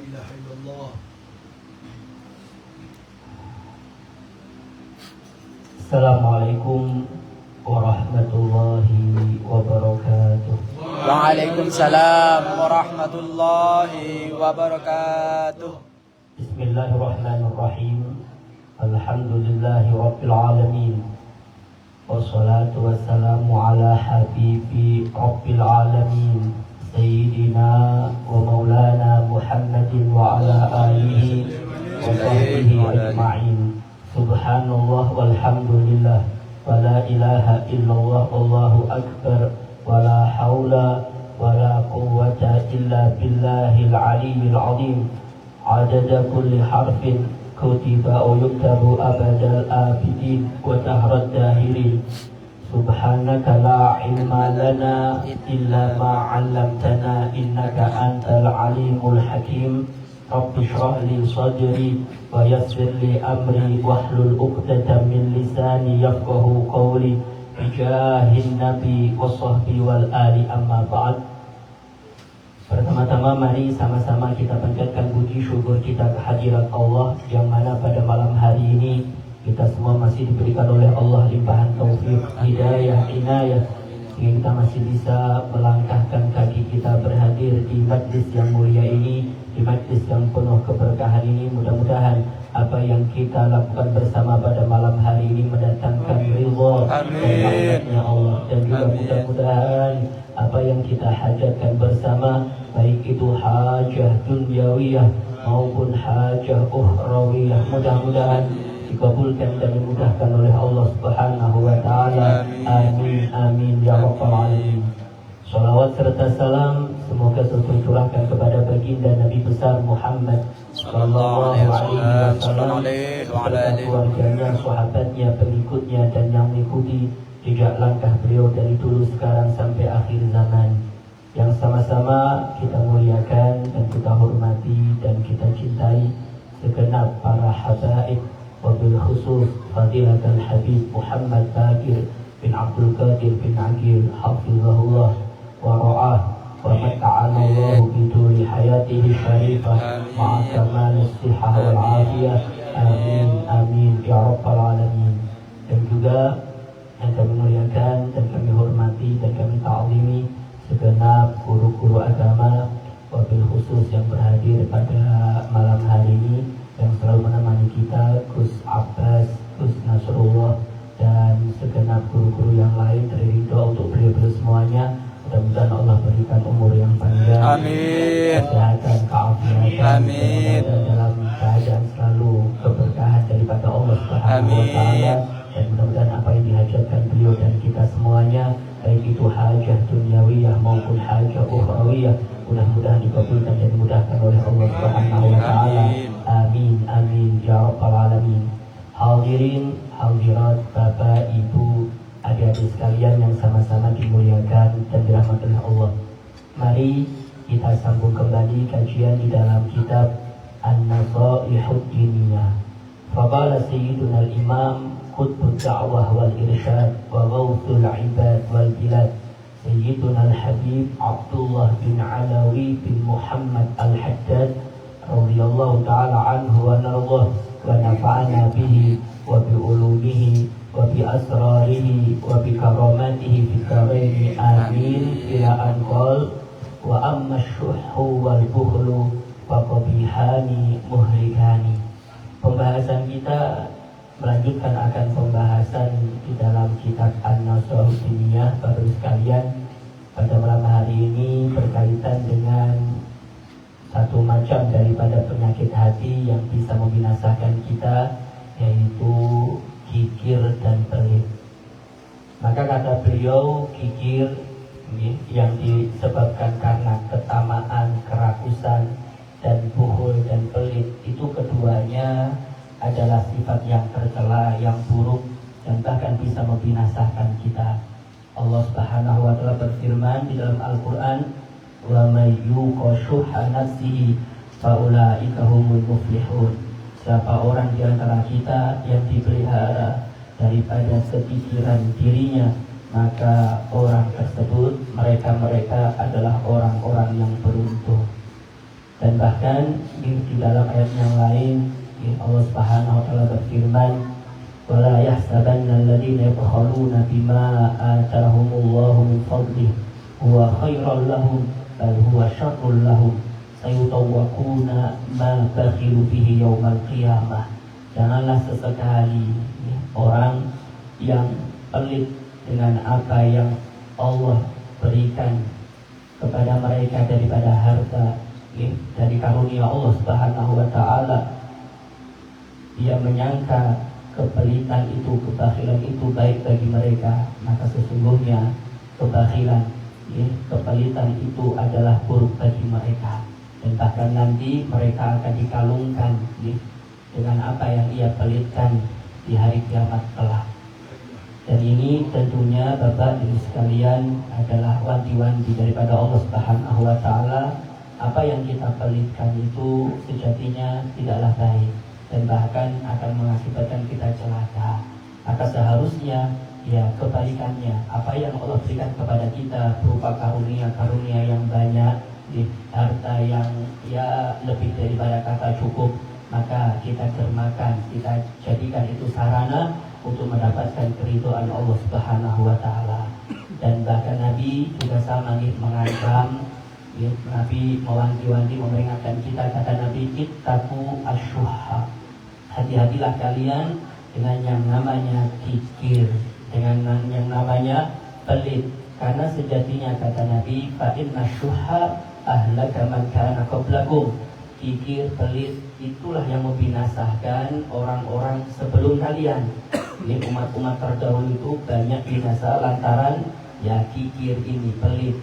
إله إلا الله. Assalamualaikum warahmatullahi wabarakatuh. Waalaikumsalam warahmatullahi wabarakatuh. Bismillahirrahmanirrahim. Alhamdulillahi rabbil alamin. Wassalatu wassalamu ala habibi rabbil alamin, Sayyidina wa maulana Muhammadin wa ala alihi wa sahbihi ajma'in. Subhanallah walhamdulillah wa la ilaha illallah wallahu akbar wa la hawla wa la quwwata illa billahil aliyyil azim. Adada kulli harfin kutiba aw yuktabu abadal abidin wa dahrad dahirin. Subhanaka la ilma lana illa ma 'allamtana innaka antal alimul hakim. Rabbi shrah li sadri wa yassir li amri wahlul 'uqdatam min lisani yafqahu qawli bijahin nabi wa sahbi wal ali amma ba'd. Pertama-tama mari sama-sama kita panjatkan puji syukur kita kehadirat Allah, yang mana pada malam hari ini kita semua masih diberikan oleh Allah limpahan taufik, hidayah, inayah, sehingga kita masih bisa melangkahkan kaki kita berhadir di majlis yang mulia ini, di majlis yang penuh keberkahan ini. Mudah-mudahan apa yang kita lakukan bersama pada malam hari ini mendatangkan ridha dan rahmatnya Allah, dan juga mudah-mudahan apa yang kita hajatkan bersama, baik itu hajah dunyawiyah maupun hajah ukhrawiyah, mudah-mudahan dikabulkan dan dimudahkan oleh Allah Subhanahu wa taala. Amin amin ya rabbal alamin. Salawat serta salam semoga selalu tercurahkan kepada baginda Nabi besar Muhammad sallallahu alaihi wasallam, kepada keluarganya, sahabatnya, pengikutnya, dan yang mengikuti jejak langkah beliau dari dulu sekarang sampai akhir zaman, yang sama-sama kita muliakan dan kita hormati dan kita cintai segenap para habaib, wabil khusus Fadilatul Habib Muhammad Baqir bin Abdul Qadir bin Aqil hafizahullah wa ra'ah wa mata'ana Allah biduri hayatihi syarifah ma'a kamal sihah wal afiyah. Amin amin ya rabbal alamin. Dan juga yang kami muliakan dan kami hormati dan kami ta'zimi segenap guru-guru agama, wabil khusus yang berhadir pada malam hari ini, yang selalu menemani kita, Gus Abbas, Gus Nasrullah, dan segenap guru-guru yang lain. Ridho untuk beliau semuanya. Mudah-mudahan Allah berikan umur yang panjang, kesehatan, keafiatan, dan dalam keadaan selalu keberkahan daripada Allah Subhanahu wa taala. Dan mudah-mudahan apa yang dihajatkan beliau dan kita semuanya, baik itu hajah dunyawiyah maupun hajah ukhrawiyah, mudah-mudahan dikabulkan dan dimudahkan oleh Allah Subhanahu wa taala. Amin amin ya rabbal alamin. Hadirin hadirat, Bapak, Ibu, adik-adik sekalian yang sama-sama dimuliakan dan dirahmati oleh Allah. Mari kita sambung kembali kajian di dalam kitab An-Nasaihud Diniyah. Faqala Sayyiduna al-Imam Qutbud Da'wah wal Irsyad wa Ghawthul Ibad wal Bilad, Sayyiduna al-Habib Abdullah bin Alawi bin Muhammad al-Haddad radhiyallahu ta'ala anhu wa narḍah wa nafa'ana bihi wa bi ulumihi wa bi asrarihi wa bi karamatihi fid dharain amin. Ila an qala wa amma asy-syuhhu wal bukhlu fa qabihani muhlikani. Pembahasan kita melanjutkan akan pembahasan di dalam kitab An-Nasaihud Diniyah. Bapak sekalian, pada malam hari ini berkaitan dengan satu macam daripada penyakit hati yang bisa membinasakan kita, yaitu kikir dan pelit. Maka kata beliau, kikir yang disebabkan karena ketamaan, kerakusan, dan bukhul dan pelit, itu keduanya adalah sifat yang tercela, yang buruk, dan bahkan bisa membinasakan kita. Allah Subhanahu wa taala berfirman di dalam Al-Qur'an, wa may yuqa shuhha nafsihi fa ulaika humul muflihun. Siapa orang di antara kita yang dipelihara daripada kepikiran dirinya, maka orang tersebut, mereka adalah orang-orang yang beruntung. Dan bahkan di dalam ayat yang lain Allah Subhanahu wa taala berfirman, "Wala yahsabanna alladziina yabkhaluna bima ataahumullahu min fadlihi huwa khairan lahum bal huwa syarrun lahum sayutawwaquna ma bakhilu bihi yaumal qiyamah." Janganlah sesekali orang yang pelit dengan apa yang Allah berikan kepada mereka daripada harta, dari karunia Allah Subhanahu wa taala, dia menyangka kepelitan itu, kebakhilan itu baik bagi mereka, maka sesungguhnya kebakhilan, kepelitan itu adalah buruk bagi mereka. Dan bahkan nanti mereka akan dikalungkan dengan apa yang ia pelitkan di hari kiamat kelak. Dan ini tentunya Bapak Ibu sekalian adalah wanti-wanti daripada Allah Subhanahu wa taala. Apa yang kita pelitkan itu sejatinya tidaklah baik dan bahkan akan mengakibatkan kita celaka. Maka seharusnya ya kebalikannya, apa yang Allah berikan kepada kita berupa karunia-karunia yang banyak, harta yang ya lebih daripada kata cukup, maka kita dermakan, kita jadikan itu sarana untuk mendapatkan keridhaan Allah Subhanahu wa taala. Dan bahkan Nabi juga sama mengancam, Nabi mewanti-wanti, memperingatkan kita, kata Nabi, ittaqu asyuhha. Hati-hatilah kalian dengan yang namanya kikir, dengan yang namanya pelit. Karena sejatinya kata Nabi, fa inna syuhha ahlaka man kana qablakum. Kikir, pelit itulah yang membinasakan orang-orang sebelum kalian. Ini umat-umat terdahulu itu banyak binasa lantaran ya kikir ini, pelit.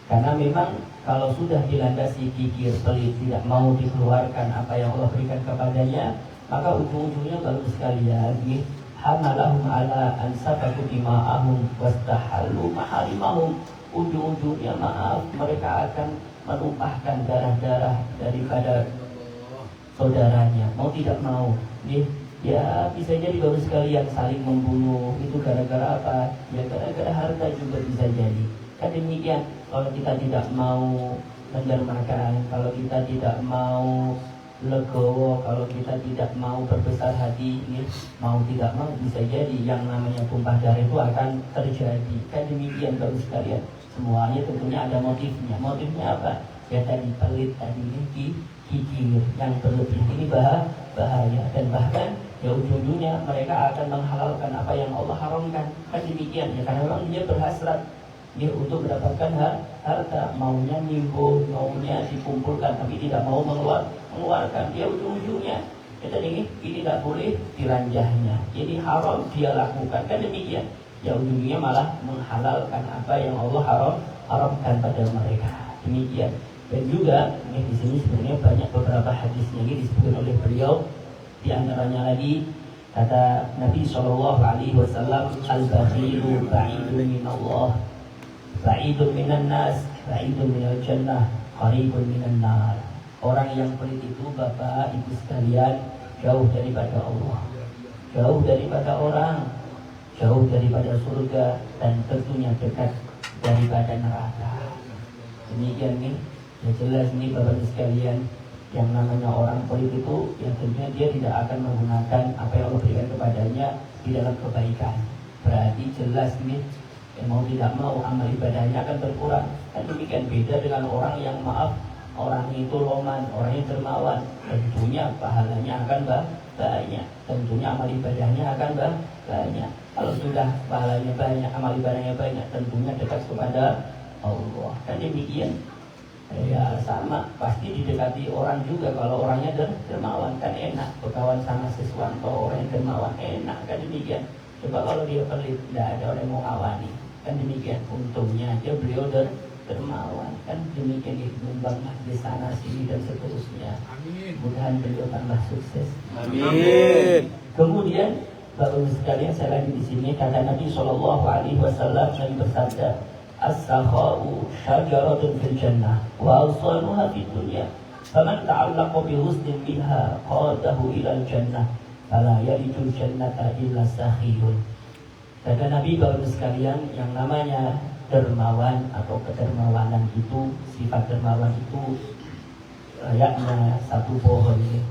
Karena memang kalau sudah dilandasi kikir, pelit, tidak mau dikeluarkan apa yang Allah berikan kepadanya, maka ujung-ujungnya baru sekalian hamalahum ala an safaku dima'ahum wastahallu maharimahum. Ujung-ujungnya maaf, mereka akan menumpahkan darah-darah daripada saudaranya, mau tidak mau. Ya bisa jadi baru sekalian saling membunuh. Itu gara-gara apa? Ya gara-gara harta juga bisa jadi. Kan demikian, kalau kita tidak mau mendermakan, kalau kita tidak mau legowo, kalau kita tidak mau berbesar hati, mau tidak mau bisa jadi yang namanya tumpah darah itu akan terjadi. Kan demikian baru sekalian. Semuanya tentunya ada motifnya. Motifnya apa? Ya tadi pelit, tadi kikir yang berlebih ini bahaya. Dan bahkan ya ujung-ujungnya mereka akan menghalalkan apa yang Allah haramkan. Kan demikian ya, karena memang dia berhasrat untuk mendapatkan harta, maunya nimbun, maunya dikumpulkan, tapi tidak mau mengeluarkan. Dia ujung-ujungnya kita ini tidak boleh diranjahnya, jadi haram dia lakukan. Kan demikian ya, ujungnya malah menghalalkan apa yang Allah haramkan pada mereka. Demikian. Dan juga di sini sebenarnya banyak beberapa hadisnya ini disebutkan oleh beliau. Di antaranya lagi kata Nabi SAW, al-bakhilu ba'idun minallah, ba'idun minan nas, ba'idun minal jannah, qaribun minan nar. Orang yang pelit itu Bapak Ibu sekalian jauh daripada Allah, jauh daripada orang, jauh daripada surga, dan tentunya dekat daripada neraka. Demikian nih, ya jelas nih Bapak Ibu sekalian, yang namanya orang pelit itu yang tentunya dia tidak akan menggunakan apa yang Allah berikan kepadanya di dalam kebaikan. Berarti jelas nih, mau tidak mau amal ibadahnya akan berkurang. Dan demikian beda dengan orang yang maaf, orang itu loman, orangnya dermawan, tentunya pahalanya akan banyak, tentunya amal ibadahnya akan banyak. Kalau sudah pahalanya banyak, amal ibadahnya banyak, tentunya dekat kepada Allah. Kan demikian. Ya sama, pasti didekati orang juga. Kalau orangnya dermawan kan enak, berkawan sama Siswanto, orang yang dermawan enak. Kan demikian. Coba kalau dia pelit, tidak ada orang yang mau awani. Kan demikian. Untungnya aja beliau dermawan. Kan demikian, menyumbang di sana sini dan seterusnya. Amin. Mudah-mudahan beliau tambah sukses. Amin. Kemudian Bapak sekalian, saya lagi di sini kata Nabi SAW yang bersabda, as-sakha'u syajaratun fil jannah wa awsanuha fid dunya faman ta'allaqa bi husnin minha qadahu ila jannah fala yalijul jannata illa sakhiyun. Kata Nabi Bapak sekalian, yang namanya dermawan atau kedermawanan itu, sifat dermawan itu layaknya satu pohon ini,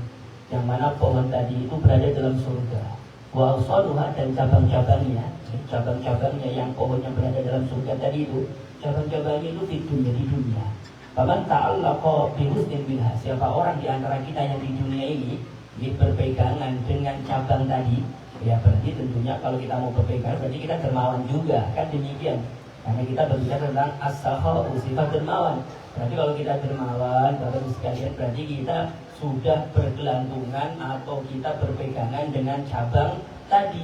yang mana pohon tadi itu berada dalam surga. Wa usaluha, dan cabang-cabangnya yang pohonnya berada dalam surga tadi itu, cabang-cabangnya itu di dunia. Faman ta'allaqa bi husnin minha, siapa orang di antara kita yang di dunia ini berpegangan dengan cabang tadi, ya berarti tentunya kalau kita mau berpegang berarti kita dermawan juga, kan demikian. Karena kita berbicara tentang as-sakha'u, sifat dermawan. Berarti kalau kita dermawan, Bapak Ibu sekalian, berarti kita sudah bergelantungan atau kita berpegangan dengan cabang tadi.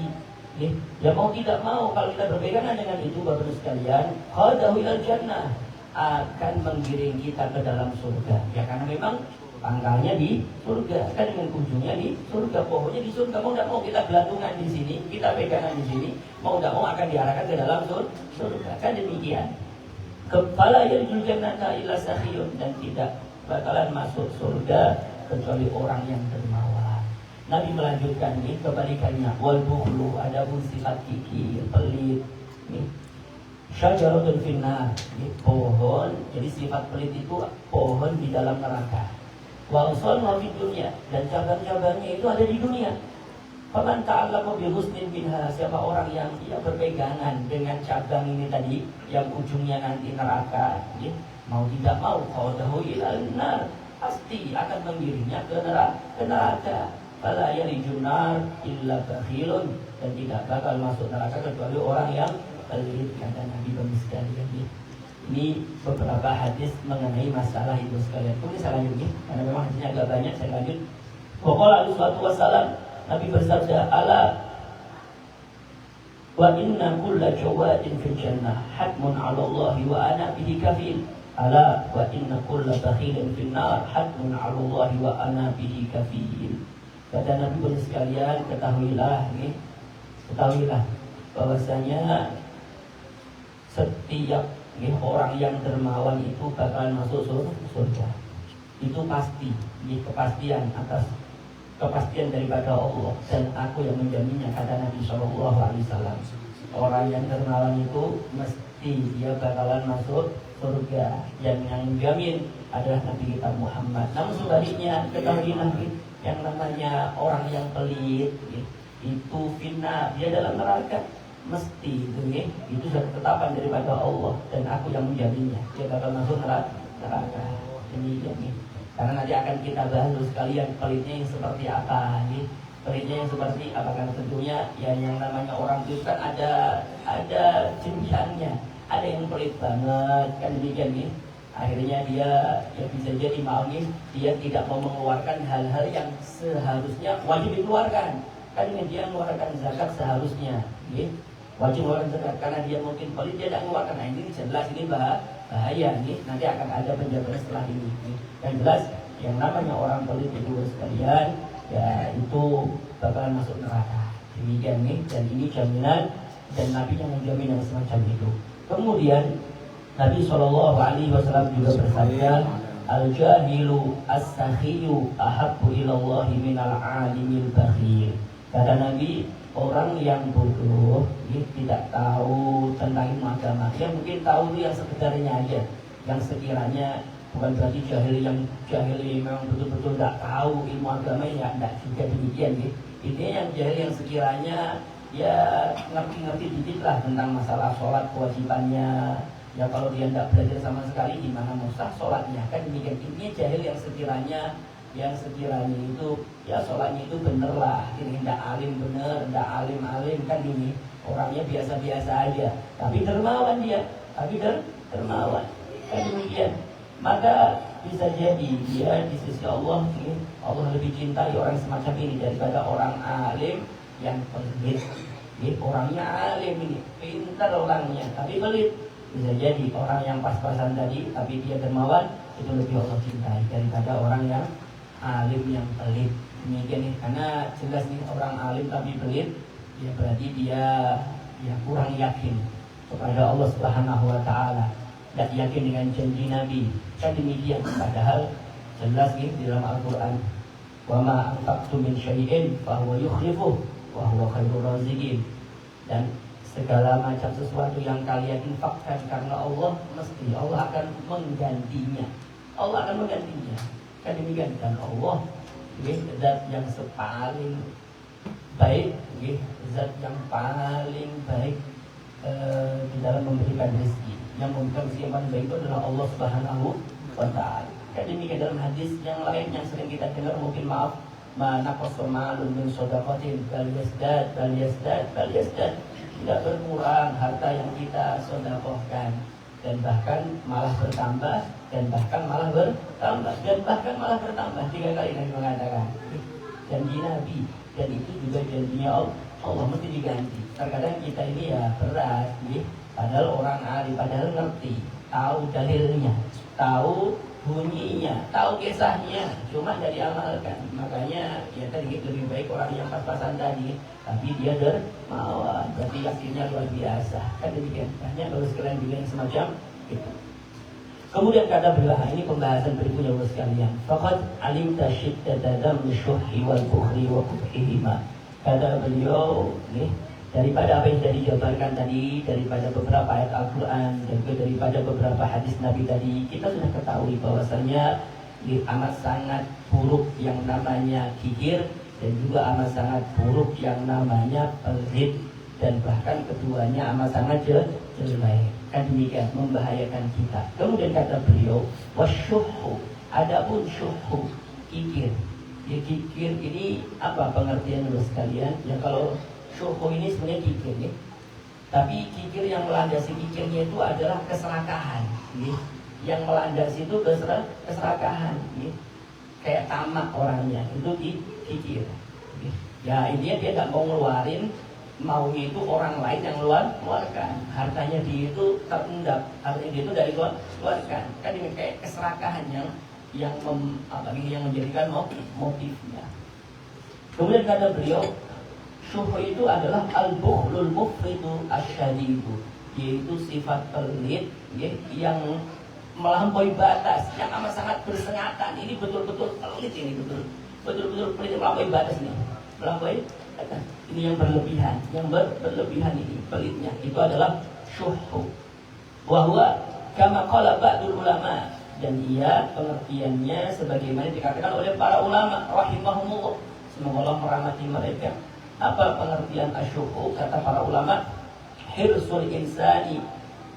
Ya mau tidak mau, kalau kita berpegangan dengan itu, Bapak Ibu sekalian, qadahu ilal jannah, akan menggiring kita ke dalam surga. Ya karena memang pangkalnya di surga, kan dengan ujungnya di surga, pohonnya di surga. Mau tidak mau kita gelantungan di sini, kita pegangan di sini, mau tidak mau akan diarahkan ke dalam surga. Kan demikian. Kepala yang jannata illa sakhiyun, dan tidak bakalan masuk surga kecuali orang yang dermawan. Nabi melanjutkan nih kebalikannya, wal bukhlu, ada pun sifat kikir, pelit. Nih syajaratun finnar, pohon. Jadi sifat pelit itu pohon di dalam neraka. Wa usaluha fid dunya, dan cabang-cabangnya itu ada di dunia. Faman ta'allaqa bi husnin minha, siapa orang yang dia berpegangan dengan cabang ini tadi yang ujungnya nanti neraka, ya, mau tidak mau qadahu ilal nar, pasti akan mengiringnya ke neraka. Fala yalijun nar illa bakhilun, dan tidak bakal masuk neraka kecuali orang yang pelit, kata Nabi sekalian. Ini beberapa hadis mengenai masalah itu sekalian. Kemudian saya lanjut nih, karena memang hadisnya agak banyak, saya lanjut. Waqala alaihi wassalam, Nabi bersabda, ala wa inna kulla jawadin fil jannah hatmun 'ala Allah wa ana bihi kafil. Ala wa inna kulla bakhilin fil nar hatmun 'ala Allah wa ana bihi kafil. Kata Nabi sekalian, ketahuilah bahwasanya setiap orang yang dermawan itu bakalan masuk surga. Itu pasti, ini kepastian atas kepastian daripada Allah, dan aku yang menjaminnya, kata Nabi SAW. Orang yang dermawan itu mesti dia bakalan masuk surga, dan yang menjamin adalah Nabi kita Muhammad. Namun sebaliknya, ketahui Nabi, yang namanya orang yang pelit itu fitnah, dia dalam neraka mesti itu sudah ketetapan daripada Allah, dan aku yang menjaminnya, dia bakal masuk neraka. Demikian nih. Karena nanti akan kita bahas sekalian pelitnya yang seperti apa nih. Pelitnya yang seperti apa, karena tentunya ya yang namanya orang itu kan ada jenjangnya. Ada yang pelit banget, kan demikian nih. Akhirnya dia ya bisa jadi mau nih, dia tidak mau mengeluarkan hal-hal yang seharusnya wajib dikeluarkan. Kan dengan dia mengeluarkan zakat seharusnya, nih. Wajib mengeluarkan zakat, karena dia mungkin pelit, dia tidak mengeluarkan. Nah ini jelas ini bahaya nih, nanti akan ada penjabaran setelah ini. Yang jelas yang namanya orang pelit itu sekalian, ya itu bakalan masuk neraka. Demikian nih, dan ini jaminan, dan Nabi yang menjamin yang semacam itu. Kemudian Nabi SAW juga bersabda, al-jahilu as-sakhiyu ahabbu ilallahi minal alimil bakhil. Kata Nabi, orang yang bodoh, tidak tahu tentang ilmu agama, dia mungkin tahu yang sekedarnya aja, yang sekiranya bukan berarti jahil memang betul-betul tidak tahu ilmu agama, ya tidak juga demikian. Ini yang jahil yang sekiranya ya ngerti-ngerti dikit lah tentang masalah sholat, kewajibannya. Ya kalau dia tidak belajar sama sekali, gimana mau sah sholatnya, kan demikian. Ini jahil yang sekiranya itu ya sholatnya itu bener lah, ini tidak alim bener, tidak alim kan, ini orangnya biasa-biasa aja, tapi dermawan dia, dermawan, kan demikian. Maka bisa jadi dia di sisi Allah, Allah lebih cintai orang semacam ini daripada orang alim yang pelit. Orangnya alim ini, pintar orangnya, tapi pelit. Bisa jadi orang yang pas-pasan tadi, tapi dia dermawan, itu lebih Allah cintai daripada orang yang alim yang pelit. Demikian nih, karena jelas nih orang alim tapi pelit, ya berarti dia kurang yakin kepada Allah Subhanahu wa Ta'ala, tidak yakin dengan janji Nabi, kan demikian. Padahal jelas nih di dalam Al-Quran, wa ma anfaqtum min syai'in fa huwa yukhlifuh wa huwa khairur raziqin. Dan segala macam sesuatu yang kalian infakkan karena Allah, mesti Allah akan menggantinya. Allah akan menggantinya. Kan demikian, dan Allah zat yang paling baik, zat yang paling baik di dalam memberikan rezeki. Yang memberikan rezeki yang paling baik itu adalah Allah Subhanahu wa Ta'ala. Kan demikian dalam hadis yang lain yang sering kita dengar, mungkin maaf, naqasa malun min shadaqatin bal yazdad. Tidak berkurang harta yang kita sedekahkan, dan bahkan malah bertambah, dan bahkan malah bertambah, dan bahkan malah bertambah. 3 kali Nabi mengatakan janji Nabi, dan itu juga janjinya Allah mesti diganti. Terkadang kita ini ya berat, padahal orang alim, padahal ngerti, tahu dalilnya, tahu bunyinya, tahu kisahnya, cuma dari amalkan. Makanya ya tadi lebih baik orang yang pas-pasan tadi, tapi dia dermawan, berarti yakinnya luar biasa. Kan demikian, hanya harus kalian bilang semacam itu. Kemudian kata beliau, ini pembahasan berikutnya Bapak sekalian. Faqad alimta syiddata dammi syuhi wal bukhli wa qubhihima. Kata beliau, daripada apa yang sudah dijabarkan tadi, daripada beberapa ayat Al-Quran, dan juga daripada beberapa hadis Nabi tadi, kita sudah ketahui bahwasanya amat sangat buruk yang namanya kikir, dan juga amat sangat buruk yang namanya pelit, dan bahkan keduanya amat sangat jelek. Kan demikian, membahayakan kita. Kemudian kata beliau, wasyuhu, adapun syuhu, kikir. Ya, kikir ini apa pengertian Bapak sekalian? Ya kalau syuhu ini sebenarnya kikir, tapi kikir yang melandasi kikirnya itu adalah keserakahan. Yang melandasi itu keserakahan, kayak tamak orangnya, itu kikir. Ya intinya dia nggak mau ngeluarin, maunya itu orang lain yang keluarkan, hartanya dia itu terendap, hartanya dia itu dari keluarkan. Kan ini kayak keserakahan yang menjadikan motifnya. Kemudian kata beliau, syuhu itu adalah al-bukhlul mufridu asyadidu, yaitu sifat pelit yang melampaui batas, yang amat sangat bersengatan. Ini betul-betul pelit, ini betul-betul pelit, melampaui batas ini, melampaui batas. Ini yang berlebihan, berlebihan ini pelitnya, itu adalah syuhu. Wahwa kama qala ba'dul ulama, dan ia pengertiannya sebagaimana dikatakan oleh para ulama rahimahumullah, semoga Allah merahmati mereka. Apa pengertian asyuhu? Kata para ulama, hirsul insani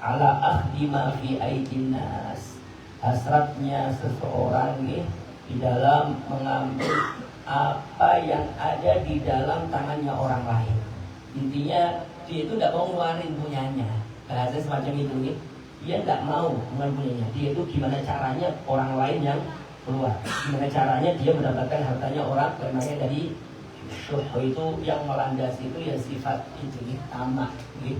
ala akhdi ma fi aidin nas, hasratnya seseorang di dalam mengambil apa yang ada di dalam tangannya orang lain. Intinya dia itu tidak mau ngeluarin punyanya, bahasa semacam itu dia tidak mau punyanya. Dia itu gimana caranya orang lain yang keluar, gimana caranya dia mendapatkan hartanya orang. Makanya dari syuhu itu yang melandasi itu ya sifat itu, tamak,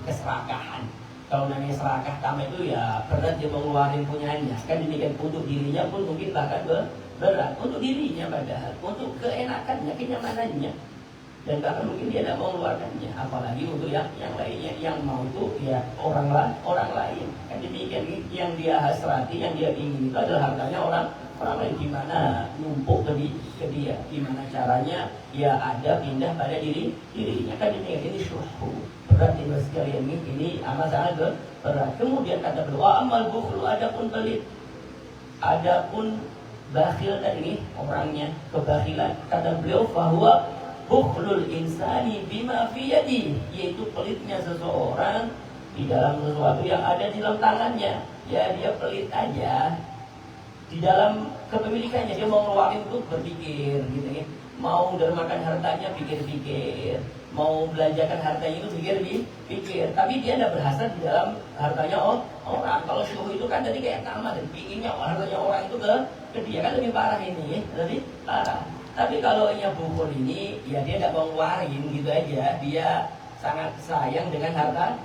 keserakahan. Kalau namanya serakah, tamak itu ya berat dia mengeluarin punyanya. Kan demikian, untuk dirinya pun mungkin bahkan berat, untuk dirinya padahal, untuk keenakannya, kenyamanannya, dan bahkan mungkin dia tidak mau mengeluarkannya, apalagi untuk yang lainnya. Yang mau itu ya orang lain. Kan demikian, yang dia hasrati, yang dia ingin itu adalah hartanya orang lain. Gimana numpuk ke dia, gimana caranya ya ada pindah pada dirinya. Kan demikian, ini syuhu, berat ini sekalian, ini amat sangat berat. Kemudian kata beliau, amal bukhlu, adapun pelit, adapun bakhil tadi orangnya kebakhilan, kata beliau, fahuwa bukhlul insani bima fi yadi, yaitu pelitnya seseorang di dalam sesuatu yang ada di dalam tangannya. Ya dia pelit aja di dalam kepemilikannya, dia mau ngeluarin itu berpikir mau dermakan hartanya pikir-pikir, mau belanjakan hartanya itu pikir-pikir, tapi dia tidak berhasrat di dalam hartanya orang. Kalau syuhu itu kan tadi kayak tamak, dan pinginnya hartanya orang itu ke dia, kan lebih parah ini, lebih parah. Tapi kalau yang bukhul ini, ya dia tidak mau ngeluarin gitu aja, dia sangat sayang dengan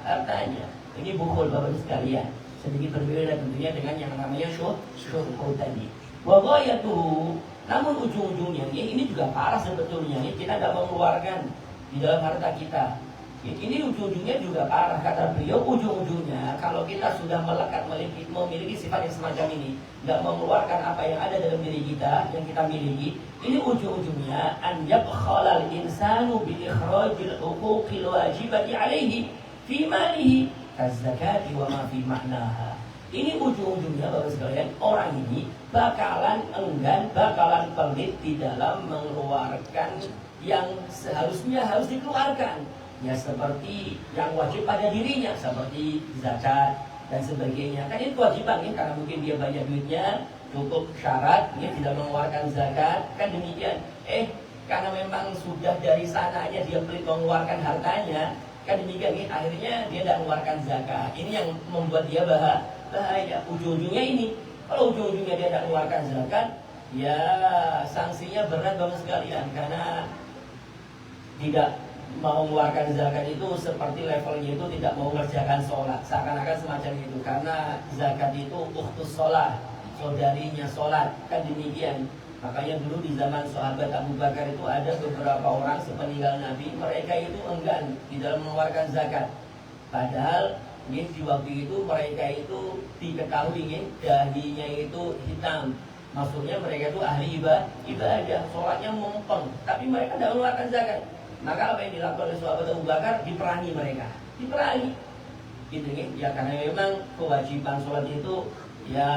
hartanya. Ini bukhul Bapak sekalian, sedikit berbeda tentunya dengan yang namanya syuhu tadi. Wa ghayatuhu, namun ujung-ujungnya ini juga parah sebetulnya, kita tidak mau mengeluarkan di dalam harta kita. Ini ujung-ujungnya juga parah. Kata beliau, ujung-ujungnya kalau kita sudah melekat memiliki sifat yang semacam ini, tidak mengeluarkan apa yang ada dalam diri kita, yang kita miliki, ini ujung-ujungnya an yabkhalal insanu bi ikhrajil huquqil wajibati alaihi fi malihi kaz-zakati wa ma fi ma'naha. Ini ujung-ujungnya Bapak sekalian, orang ini bakalan enggan, bakalan pelit di dalam mengeluarkan yang seharusnya harus dikeluarkan. Ya seperti yang wajib pada dirinya, seperti zakat dan sebagainya. Kan ini kewajiban ya, karena mungkin dia banyak duitnya, cukup syarat, dia tidak mengeluarkan zakat, kan demikian. Karena memang sudah dari sananya dia pelit mengeluarkan hartanya, kan demikian nih, akhirnya dia tidak mengeluarkan zakat. Ini yang membuat dia bahaya. Ujung-ujungnya ini, kalau ujung-ujungnya dia tidak mengeluarkan zakat, ya sanksinya berat banget sekalian. Karena tidak mau mengeluarkan zakat itu seperti levelnya itu tidak mau mengerjakan sholat, seakan-akan semacam itu. Karena zakat itu ukhtus sholat, saudarinya sholat, kan demikian. Makanya dulu di zaman sahabat Abu Bakar itu ada beberapa orang sepeninggal Nabi, mereka itu enggan di dalam mengeluarkan zakat. Padahal di waktu itu mereka itu diketahui dahinya itu hitam. Maksudnya mereka itu ahli ibadah, sholatnya mumpeng, tapi mereka tidak mengeluarkan zakat. Maka apa yang dilakukan oleh sahabat Abu Bakar? Diperangi mereka, diperangi. Gitu ya, karena memang kewajiban sholat itu ya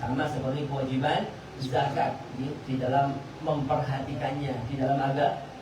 sama seperti kewajiban zakat di dalam memperhatikannya di dalam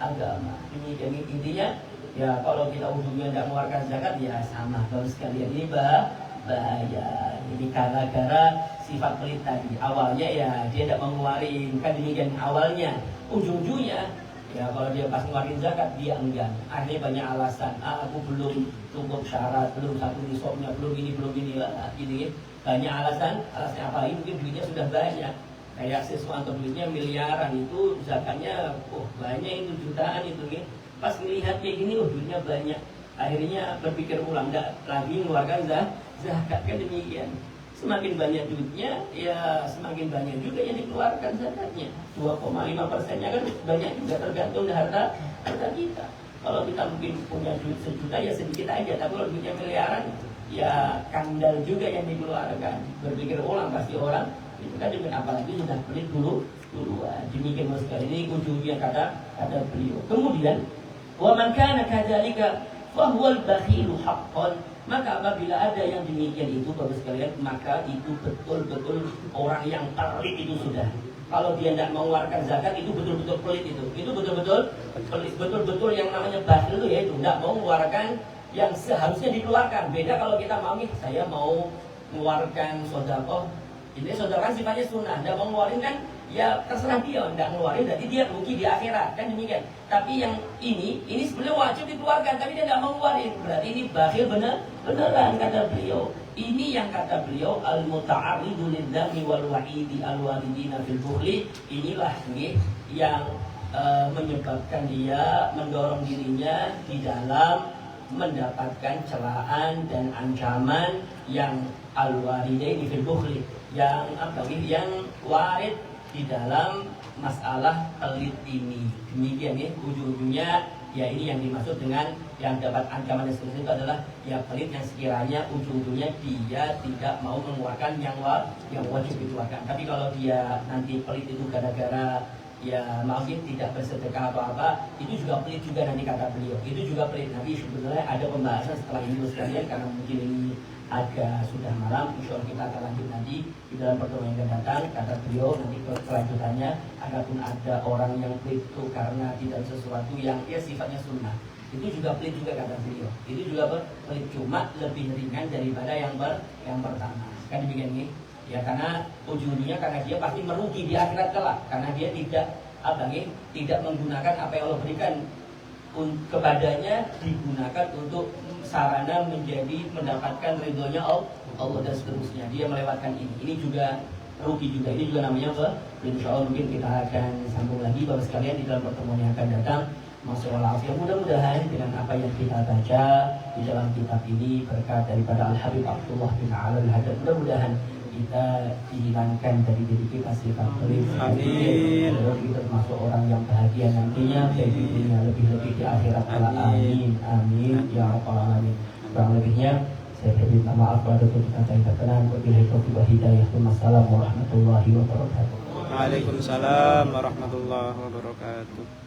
agama. Ini intinya ya, kalau kita ujungnya tidak mengeluarkan zakat ya sama kalau sekalian ini bahaya. Ini gara-gara sifat pelit tadi. Awalnya ya dia tidak mengeluarkan, kan demikian awalnya. Ujung-ujungnya ya kalau dia pas ngeluarin zakat dia enggan. Akhirnya banyak alasan. Aku belum cukup syarat, belum satu nisabnya, belum ini lah. Ini banyak alasan. Alasannya apa? Ini mungkin duitnya sudah banyak. Kayak Siswanto duitnya miliaran, itu zakatnya banyak, itu jutaan itu ya. Pas melihat kayak gini, duitnya banyak, akhirnya berpikir ulang, tidak lagi mengeluarkan zakat, kan demikian. Semakin banyak duitnya, ya semakin banyak juga yang dikeluarkan zakatnya. 2,5%-nya kan banyak juga, tergantung dari harta kita. Kalau kita mungkin punya duit sejuta ya sedikit aja, tapi kalau duitnya miliaran ya kandal juga yang dikeluarkan. Berpikir ulang pasti orang itu kan dengan apalagi sudah pelit duluan. Demikian sekali ini ujungnya kata beliau. Kemudian wa man kana kadzalika fa huwal bakhilu haqqan. Maka apabila ada yang demikian itu Bapak sekalian, maka itu betul-betul orang yang pelit itu sudah. Kalau dia tidak mengeluarkan zakat itu betul-betul pelit itu. Itu betul-betul pelit, betul-betul yang namanya bakhil itu yaitu tidak mau mengeluarkan yang seharusnya dikeluarkan. Beda kalau kita mau saya mau mengeluarkan sedekah. Ini saudara kan sifatnya sunnah, tidak mau ngeluarin kan ya terserah dia, tidak ngeluarin berarti dia rugi di akhirat, kan demikian. Tapi yang ini sebenarnya wajib dikeluarkan, tapi dia tidak mau ngeluarin, berarti ini bakhil beneran kata beliau. Ini yang kata beliau al-muta'arridu lidzami wal wa'idi al-waridina fil bukhli. Inilah yang menyebabkan dia mendorong dirinya di dalam mendapatkan celaan dan ancaman yang al-waridaini fil bukhli, yang warid di dalam masalah pelit ini. Demikian ya, ujung-ujungnya ya ini yang dimaksud dengan yang dapat ancaman dan seterusnya itu adalah ya pelit yang sekiranya ujung-ujungnya dia tidak mau mengeluarkan yang wajib dikeluarkan. Tapi kalau dia nanti pelit itu gara-gara ya maaf ya tidak bersedekah atau apa, itu juga pelit juga nanti kata beliau. Itu juga pelit. Nanti sebenarnya ada pembahasan setelah ini sekalian, karena mungkin ini agak sudah malam. Insya Allah kita akan lanjut nanti di dalam pertemuan yang akan datang. Kata beliau nanti kelanjutannya, adapun ada orang yang pelit itu karena tidak sesuatu yang ya sifatnya sunnah, itu juga pelit juga kata beliau. Itu juga pelit, cuma lebih ringan daripada yang pertama. Kan demikian nih. Ya karena ujungnya karena dia pasti merugi di akhirat kelak, karena dia tidak menggunakan apa yang Allah berikan kepadanya, digunakan untuk sarana mendapatkan ridhonya Allah dan seterusnya. Dia melewatkan ini. Ini juga rugi juga. Ini juga namanya apa? Insya Allah mungkin kita akan sambung lagi Bapak sekalian di dalam pertemuan yang akan datang. Masyaallah, mudah-mudahan dengan apa yang kita baca di dalam kitab ini berkat daripada Al-Habib Abdullah bin Alal Haddad, mudah-mudahan kita dihilangkan dari diri kita sifat pelit. Amin. Kita termasuk orang yang bahagia nantinya, baik di dunia lebih-lebih di akhirat. Amin. Amin ya rabbal alamin. Kurang lebihnya saya berminta maaf kalau ada kata yang berkenan. Wabillahi taufiq wal hidayah. Wassalamu warahmatullahi wabarakatuh. Waalaikumsalam warahmatullahi wabarakatuh.